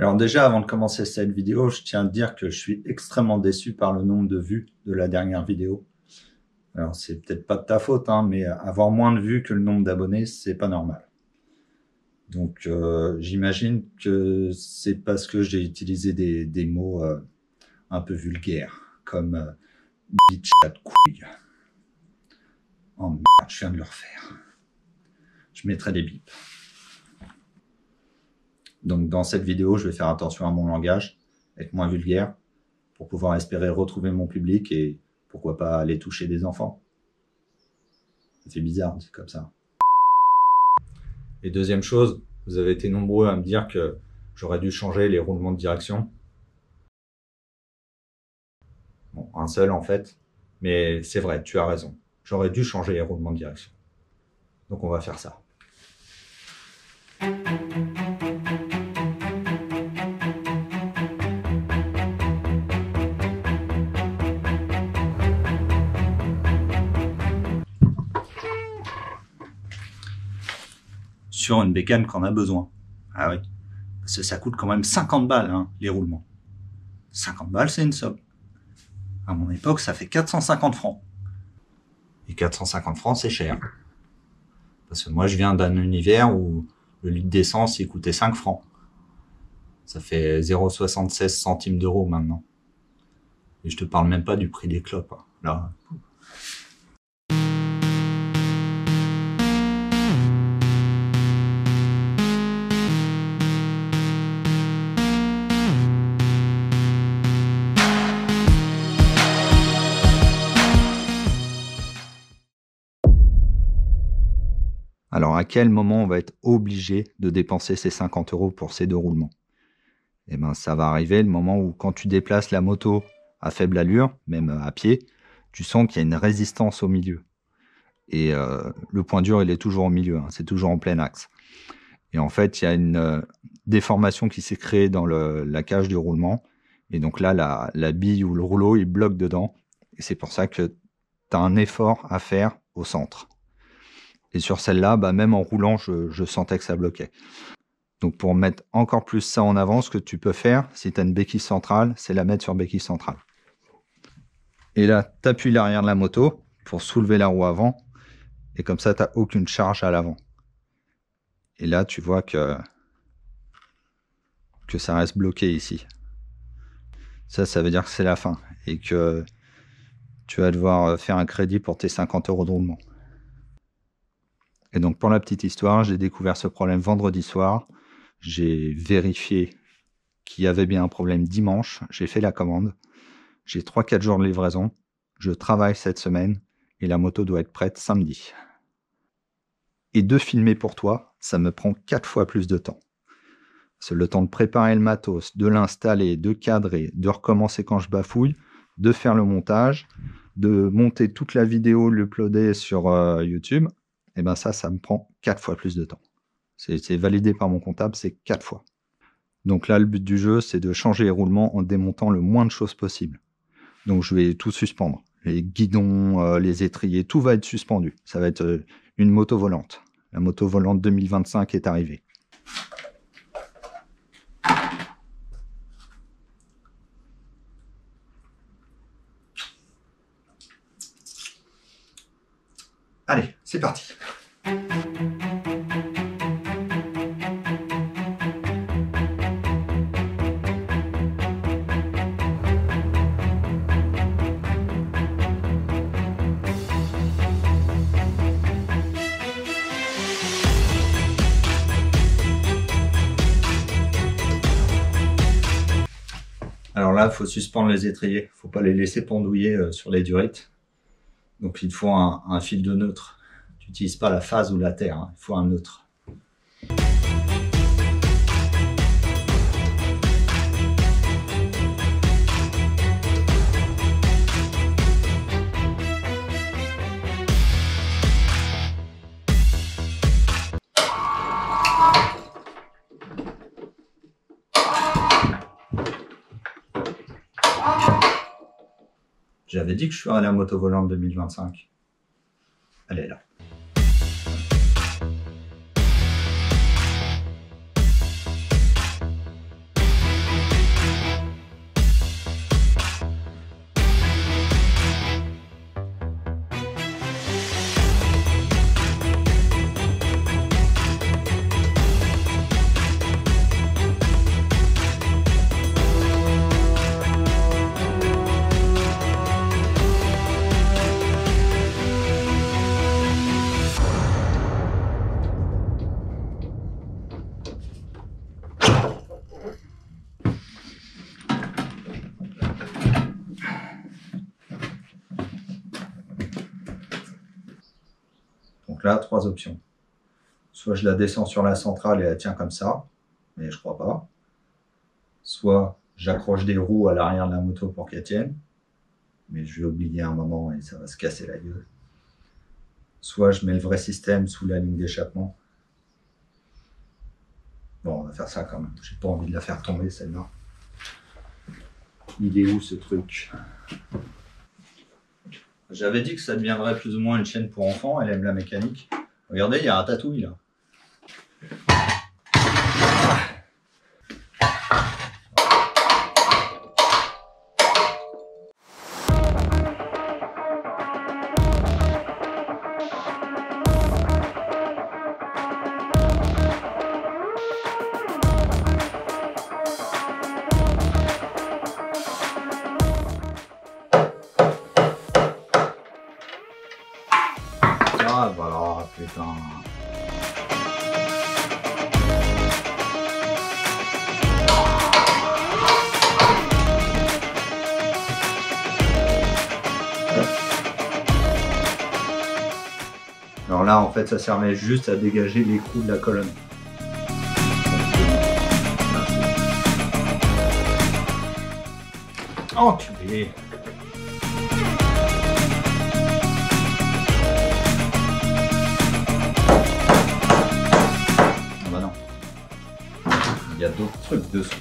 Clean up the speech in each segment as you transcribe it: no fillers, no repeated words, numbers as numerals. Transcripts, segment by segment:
Alors déjà, avant de commencer cette vidéo, je tiens à dire que je suis extrêmement déçu par le nombre de vues de la dernière vidéo. Alors c'est peut-être pas de ta faute, hein, mais avoir moins de vues que le nombre d'abonnés, c'est pas normal. Donc j'imagine que c'est parce que j'ai utilisé des mots un peu vulgaires, comme bitch à de couille. Oh merde, je viens de le refaire. Je mettrai des bips. Donc dans cette vidéo, je vais faire attention à mon langage, être moins vulgaire, pour pouvoir espérer retrouver mon public et pourquoi pas aller toucher des enfants. C'est bizarre, c'est comme ça. Et deuxième chose, vous avez été nombreux à me dire que j'aurais dû changer les roulements de direction. Bon, un seul en fait, mais c'est vrai, tu as raison. J'aurais dû changer les roulements de direction. Donc on va faire ça. Sur une bécane qu'on a besoin. Ah oui, parce que ça coûte quand même 50 balles, hein, les roulements. 50 balles, c'est une somme. À mon époque, ça fait 450 francs. Et 450 francs, c'est cher. Parce que moi, je viens d'un univers où le litre d'essence, il coûtait 5 francs. Ça fait 0,76 centimes d'euros maintenant. Et je te parle même pas du prix des clopes. Hein. Là. Alors, à quel moment on va être obligé de dépenser ces 50 € pour ces deux roulements? Eh ben, ça va arriver le moment où, quand tu déplaces la moto à faible allure, même à pied, tu sens qu'il y a une résistance au milieu. Et le point dur, il est toujours au milieu, hein, c'est toujours en plein axe. Et en fait, il y a une déformation qui s'est créée dans la cage du roulement. Et donc là, la bille ou le rouleau, il bloque dedans. Et c'est pour ça que tu as un effort à faire au centre. Et sur celle-là, bah, même en roulant, je sentais que ça bloquait. Donc pour mettre encore plus ça en avant, ce que tu peux faire, si tu as une béquille centrale, c'est la mettre sur béquille centrale. Et là, tu appuies l'arrière de la moto pour soulever la roue avant. Et comme ça, tu n'as aucune charge à l'avant. Et là, tu vois que ça reste bloqué ici. Ça veut dire que c'est la fin. Et que tu vas devoir faire un crédit pour tes 50 € de roulement. Et donc, pour la petite histoire, j'ai découvert ce problème vendredi soir. J'ai vérifié qu'il y avait bien un problème dimanche. J'ai fait la commande. J'ai 3-4 jours de livraison. Je travaille cette semaine et la moto doit être prête samedi. Et de filmer pour toi, ça me prend 4 fois plus de temps. C'est le temps de préparer le matos, de l'installer, de cadrer, de recommencer quand je bafouille, de faire le montage, de monter toute la vidéo, l'uploader sur YouTube. Et bien ça me prend 4 fois plus de temps. C'est validé par mon comptable, c'est 4 fois. Donc là, le but du jeu, c'est de changer les roulements en démontant le moins de choses possible. Donc je vais tout suspendre. Les guidons, les étriers, tout va être suspendu. Ça va être une moto volante. La moto volante 2025 est arrivée. Allez, c'est parti. Alors là, il faut suspendre les étriers. Il ne faut pas les laisser pendouiller sur les durites. Donc il faut un fil de neutre. Tu n'utilises pas la phase ou la terre, hein. Il faut un neutre. J'avais dit que je ferais la moto volante 2025. Elle est là. Donc là, 3 options. Soit je la descends sur la centrale et elle tient comme ça, mais je crois pas. Soit j'accroche des roues à l'arrière de la moto pour qu'elle tienne, mais je vais oublier un moment et ça va se casser la gueule. Soit je mets le vrai système sous la ligne d'échappement. Bon, on va faire ça quand même. J'ai pas envie de la faire tomber celle-là. Il est où ce truc? J'avais dit que ça deviendrait plus ou moins une chaîne pour enfants. Elle aime la mécanique. Regardez, il y a un tatouille là. Ah voilà, putain. Alors là, en fait, ça servait juste à dégager l'écrou de la colonne. Enculé. Ah bah non. Il y a d'autres trucs dessous.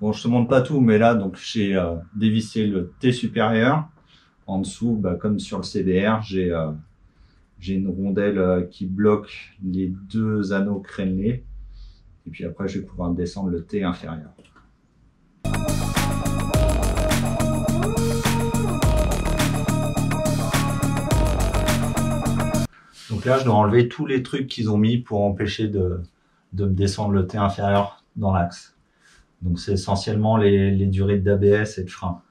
Bon, je te montre pas tout, mais là, donc j'ai dévissé le T supérieur. En dessous, bah, comme sur le CBR, j'ai une rondelle qui bloque les 2 anneaux crénelés. Et puis après, je vais pouvoir descendre le T inférieur. Donc là, je dois enlever tous les trucs qu'ils ont mis pour empêcher de me descendre le T inférieur dans l'axe. Donc c'est essentiellement les durées d'ABS et de frein.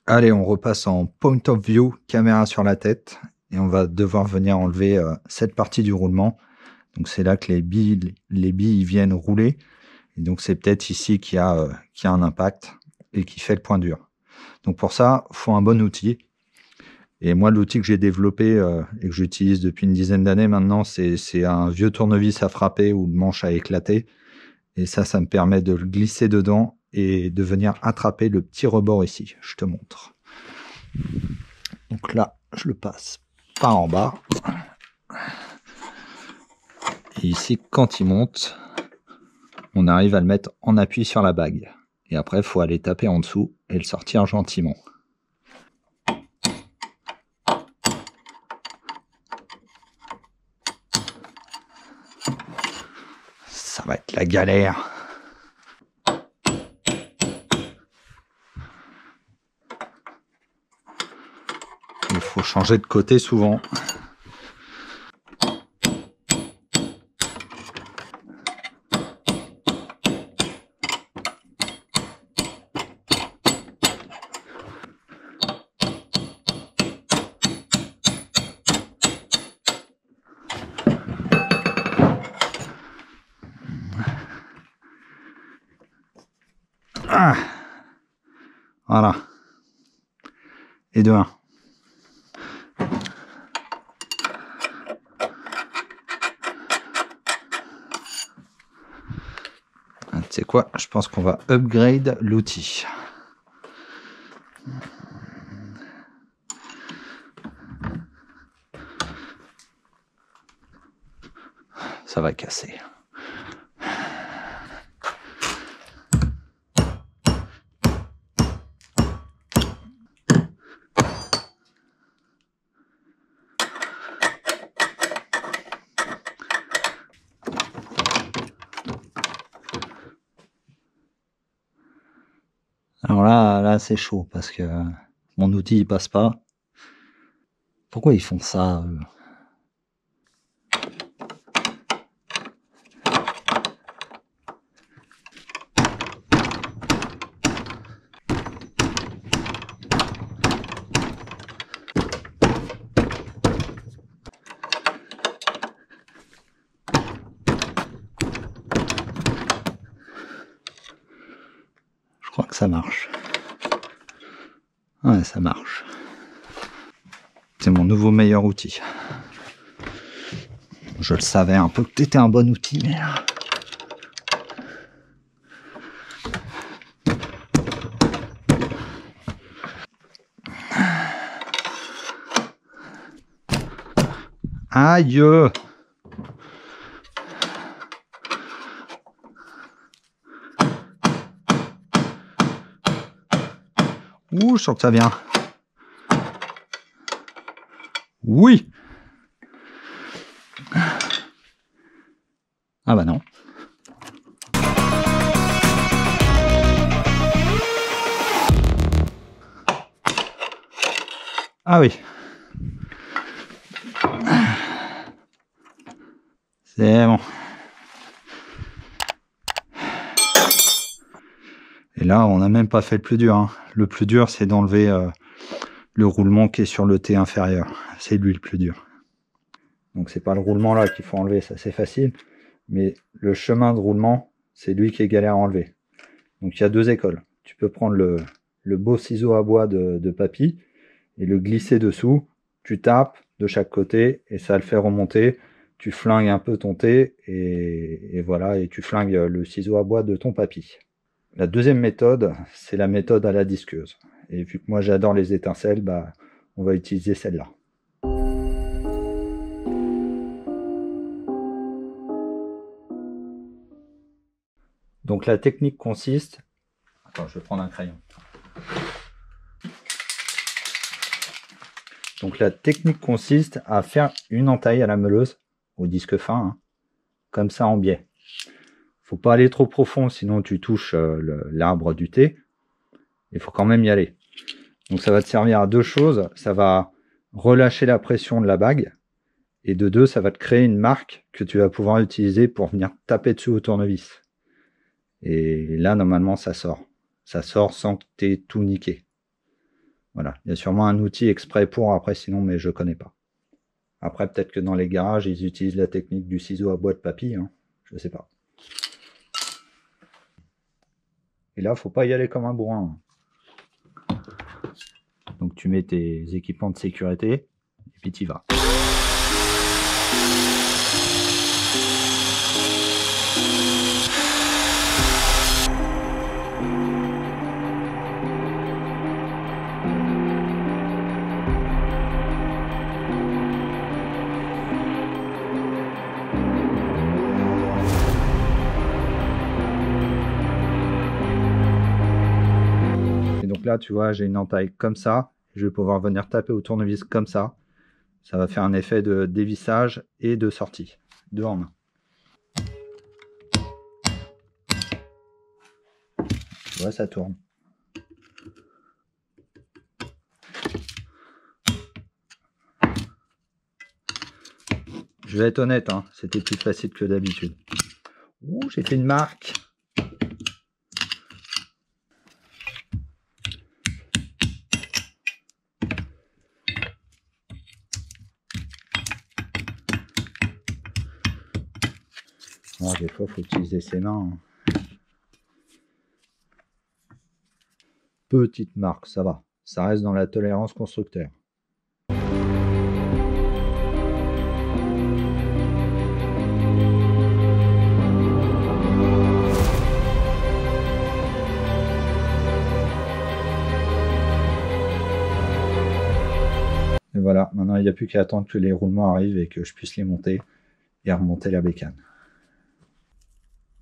Allez, on repasse en point of view, caméra sur la tête, et on va devoir venir enlever cette partie du roulement. Donc c'est là que les billes viennent rouler, et donc c'est peut-être ici qu'il y a un impact et qui fait le point dur. Donc pour ça, il faut un bon outil. Et moi, l'outil que j'ai développé et que j'utilise depuis une dizaine d'années maintenant, c'est un vieux tournevis à frapper où le manche a éclaté. Et ça me permet de le glisser dedans et de venir attraper le petit rebord ici. Je te montre. Donc là, je le passe par en bas. Et ici, quand il monte, on arrive à le mettre en appui sur la bague. Et après, il faut aller taper en dessous et le sortir gentiment. Ça va être la galère. Il faut changer de côté souvent. Ah, voilà. Et de 1. Tu sais quoi? Je pense qu'on va upgrade l'outil. Ça va casser. Alors là c'est chaud parce que mon outil il passe pas. Pourquoi ils font ça eux? ça marche. Ouais, ça marche. C'est mon nouveau meilleur outil. Je le savais un peu que t'étais un bon outil, mais... Aïe! Ouh, je sens que ça vient. Oui! Ah bah non. Ah oui. C'est bon. Et là, on n'a même pas fait le plus dur. Hein. Le plus dur, c'est d'enlever le roulement qui est sur le T inférieur. C'est lui le plus dur. Donc c'est pas le roulement là qu'il faut enlever, ça c'est facile. Mais le chemin de roulement, c'est lui qui est galère à enlever. Donc il y a deux écoles. Tu peux prendre le beau ciseau à bois de papy et le glisser dessous. Tu tapes de chaque côté et ça le fait remonter. Tu flingues un peu ton T et voilà, et tu flingues le ciseau à bois de ton papy. La deuxième méthode, c'est la méthode à la disqueuse. Et vu que moi j'adore les étincelles, bah, on va utiliser celle-là. Donc la technique consiste... Attends, je vais prendre un crayon. Donc la technique consiste à faire une entaille à la meuleuse, au disque fin, hein, comme ça en biais. Faut pas aller trop profond, sinon tu touches l'arbre du thé. Il faut quand même y aller. Donc ça va te servir à deux choses. Ça va relâcher la pression de la bague. Et de deux, ça va te créer une marque que tu vas pouvoir utiliser pour venir taper dessus au tournevis. Et là, normalement, ça sort. Ça sort sans que tu aies tout niqué. Voilà. Il y a sûrement un outil exprès pour après, sinon, mais je connais pas. Après, peut-être que dans les garages, ils utilisent la technique du ciseau à bois de papy. Hein. Je sais pas. Et là, faut pas y aller comme un bourrin. Donc tu mets tes équipements de sécurité et puis tu y vas. Là, tu vois, j'ai une entaille comme ça. Je vais pouvoir venir taper au tournevis comme ça. Ça va faire un effet de dévissage et de sortie. Deux en un. Tu vois, ça tourne. Je vais être honnête, hein, c'était plus facile que d'habitude. Ouh, j'ai fait une marque. Oh, des fois, il faut utiliser ses mains. Hein. Petite marque, ça va. Ça reste dans la tolérance constructeur. Et voilà, maintenant il n'y a plus qu'à attendre que les roulements arrivent et que je puisse les monter et remonter la bécane.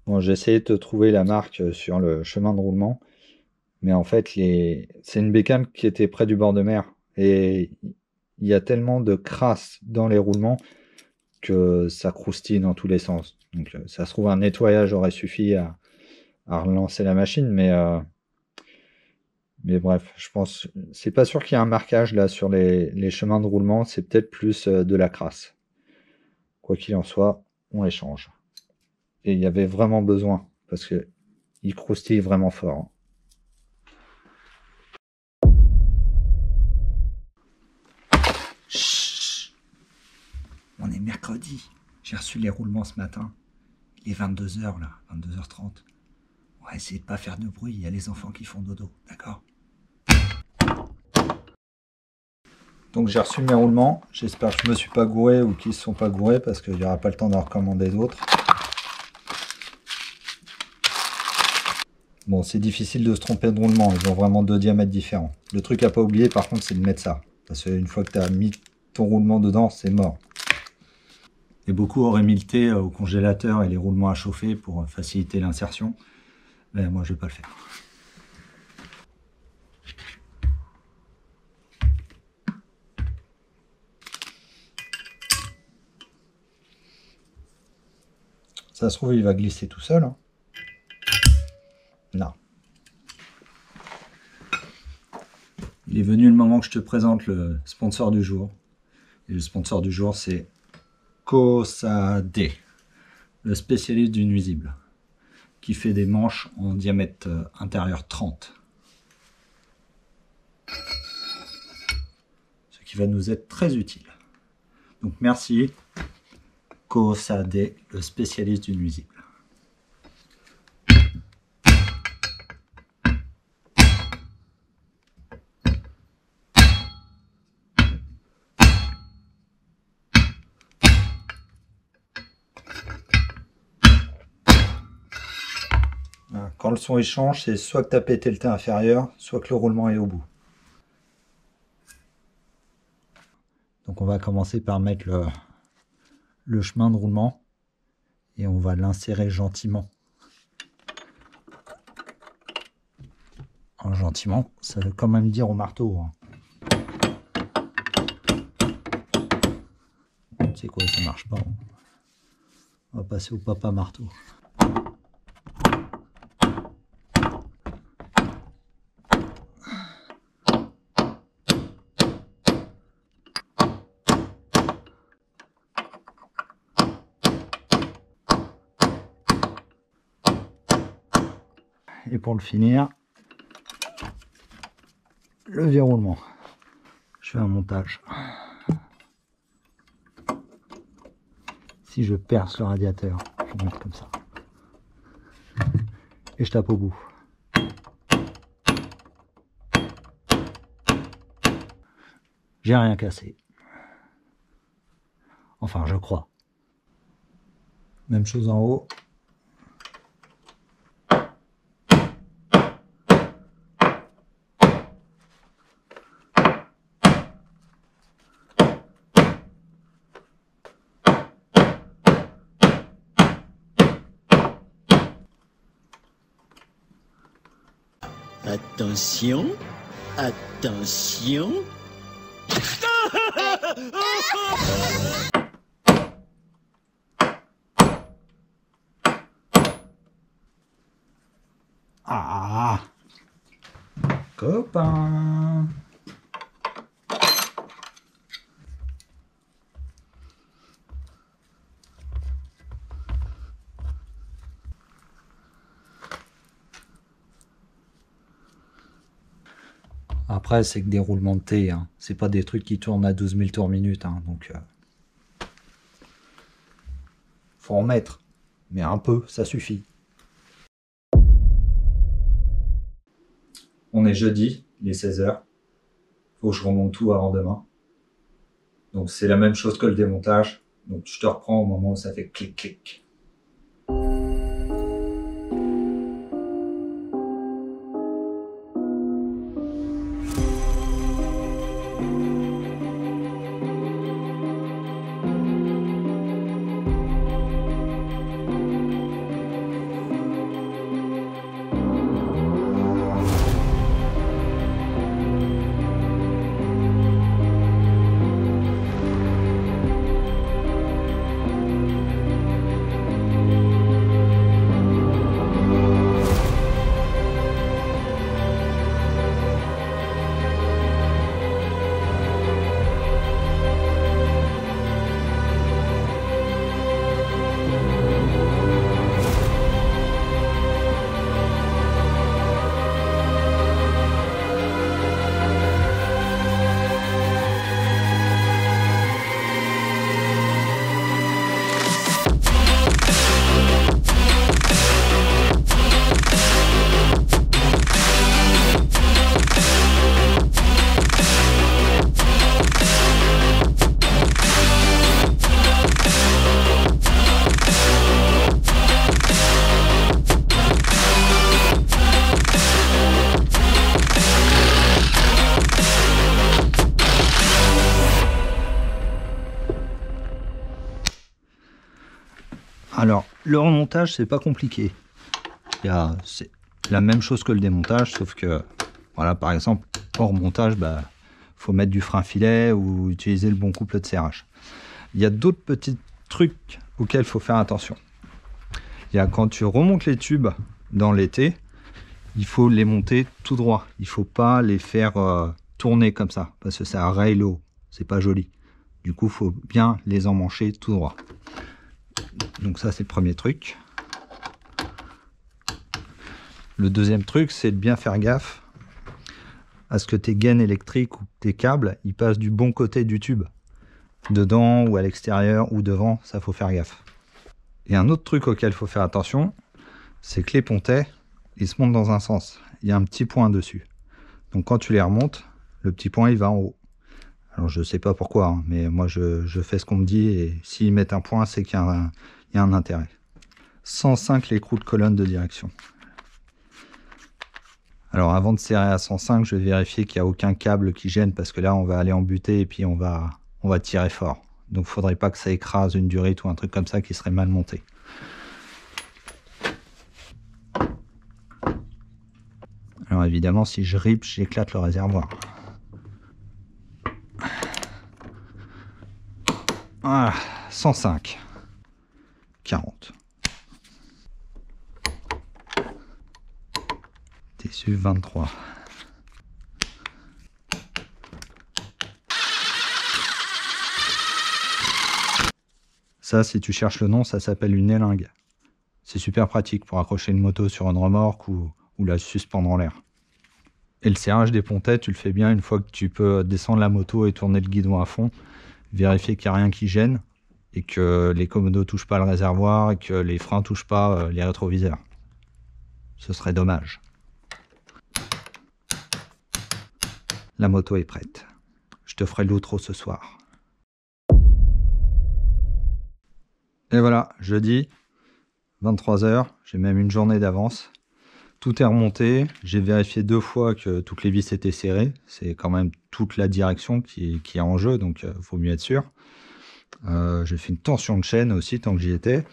Bon, j'ai essayé de te trouver la marque sur le chemin de roulement, mais en fait, c'est une bécane qui était près du bord de mer et il y a tellement de crasse dans les roulements que ça croustille dans tous les sens. Donc, ça se trouve, un nettoyage aurait suffi à relancer la machine, mais bref, je pense, c'est pas sûr qu'il y ait un marquage là sur les chemins de roulement, c'est peut-être plus de la crasse. Quoi qu'il en soit, on les change. Et il y avait vraiment besoin, parce que il croustille vraiment fort. Chut. On est mercredi. J'ai reçu les roulements ce matin. Il est 22h là, 22h30. On va essayer de pas faire de bruit, il y a les enfants qui font dodo, d'accord? Donc j'ai reçu mes roulements, j'espère que je me suis pas gouré ou qu'ils ne se sont pas gourés parce qu'il n'y aura pas le temps d'en recommander d'autres. Bon, c'est difficile de se tromper de roulement, ils ont vraiment 2 diamètres différents. Le truc à pas oublier par contre, c'est de mettre ça. Parce qu'une fois que tu as mis ton roulement dedans, c'est mort. Et beaucoup auraient mis le thé au congélateur et les roulements à chauffer pour faciliter l'insertion. Mais moi, je vais pas le faire. Ça se trouve, il va glisser tout seul. Hein. Non. Il est venu le moment que je te présente le sponsor du jour. Et le sponsor du jour, c'est Cosade, le spécialiste du nuisible, qui fait des manches en diamètre intérieur 30. Ce qui va nous être très utile. Donc merci, Cosade, le spécialiste du nuisible. Quand le son change, c'est soit que tu as pété le thé inférieur, soit que le roulement est au bout. Donc on va commencer par mettre le chemin de roulement et on va l'insérer gentiment. Alors, gentiment, ça veut quand même dire au marteau. Hein. Tu sais quoi, ça marche pas. On va passer au papa marteau. Et pour le finir, le verroulement. Je fais un montage. Si je perce le radiateur, je vais le mettre comme ça. Et je tape au bout. J'ai rien cassé. Enfin, je crois. Même chose en haut. Attention, attention. Ah, copain. Après, c'est que des roulements de thé, hein. C'est pas des trucs qui tournent à 12 000 tours minute, hein. Donc faut en mettre, mais un peu, ça suffit. On est jeudi, il est 16 h. Faut que je remonte tout avant demain. Donc c'est la même chose que le démontage. Donc je te reprends au moment où ça fait clic clic. Alors, le remontage, c'est pas compliqué. C'est la même chose que le démontage, sauf que, voilà, par exemple, au remontage, faut mettre du frein filet ou utiliser le bon couple de serrage. Il y a d'autres petits trucs auxquels il faut faire attention. Il y a quand tu remontes les tubes dans l'été, il faut les monter tout droit. Il faut pas les faire tourner comme ça, parce que ça raye l'eau. C'est pas joli. Du coup, il faut bien les emmancher tout droit. Donc ça, c'est le premier truc. Le deuxième truc, c'est de bien faire gaffe à ce que tes gaines électriques ou tes câbles, ils passent du bon côté du tube. Dedans ou à l'extérieur ou devant, ça faut faire gaffe. Et un autre truc auquel il faut faire attention, c'est que les pontets, ils se montent dans un sens. Il y a un petit point dessus. Donc quand tu les remontes, le petit point il va en haut. Alors je sais pas pourquoi, hein, mais moi je fais ce qu'on me dit et s'ils mettent un point, c'est qu'il y a un intérêt. 105 l'écrou de colonne de direction. Alors avant de serrer à 105, je vais vérifier qu'il n'y a aucun câble qui gêne parce que là on va aller en butée et puis on va tirer fort. Donc il ne faudrait pas que ça écrase une durite ou un truc comme ça qui serait mal monté. Alors évidemment, si je rip, j'éclate le réservoir. Voilà, 105. 40. Tissu 23. Ça, si tu cherches le nom, ça s'appelle une élingue. C'est super pratique pour accrocher une moto sur une remorque ou la suspendre en l'air. Et le serrage des pontets, tu le fais bien une fois que tu peux descendre la moto et tourner le guidon à fond. Vérifier qu'il n'y a rien qui gêne et que les commodos ne touchent pas le réservoir et que les freins ne touchent pas les rétroviseurs. Ce serait dommage. La moto est prête. Je te ferai l'outro ce soir. Et voilà, jeudi, 23 h, j'ai même une journée d'avance. Tout est remonté, j'ai vérifié 2 fois que toutes les vis étaient serrées. C'est quand même toute la direction qui est en jeu, donc il faut mieux être sûr. J'ai fait une tension de chaîne aussi tant que j'y étais.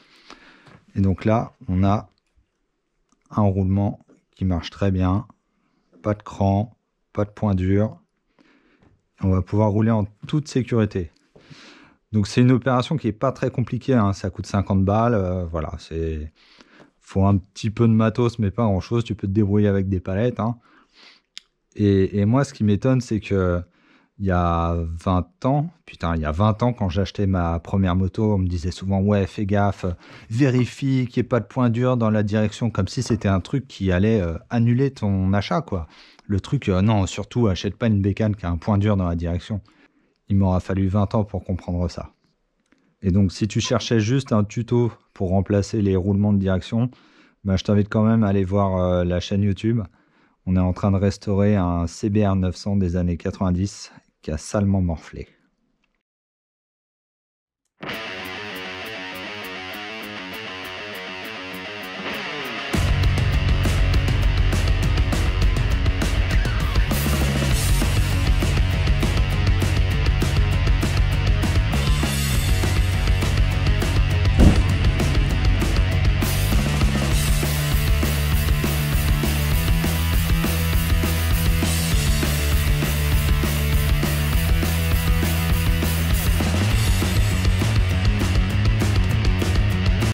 Et donc là, on a un roulement qui marche très bien. Pas de cran, pas de point dur. On va pouvoir rouler en toute sécurité. Donc c'est une opération qui n'est pas très compliquée, hein. Ça coûte 50 balles. Voilà, faut un petit peu de matos, mais pas grand chose. Tu peux te débrouiller avec des palettes, hein. Et moi, ce qui m'étonne, c'est que il y a 20 ans, il y a 20 ans, quand j'achetais ma première moto, on me disait souvent, ouais, fais gaffe, vérifie qu'il n'y ait pas de point dur dans la direction, comme si c'était un truc qui allait annuler ton achat, quoi. Le truc, non, surtout, achète pas une bécane qui a un point dur dans la direction. Il m'aura fallu 20 ans pour comprendre ça. Et donc, si tu cherchais juste un tuto pour remplacer les roulements de direction, je t'invite quand même à aller voir la chaîne YouTube. On est en train de restaurer un CBR 900 des années 90 qui a salement morflé.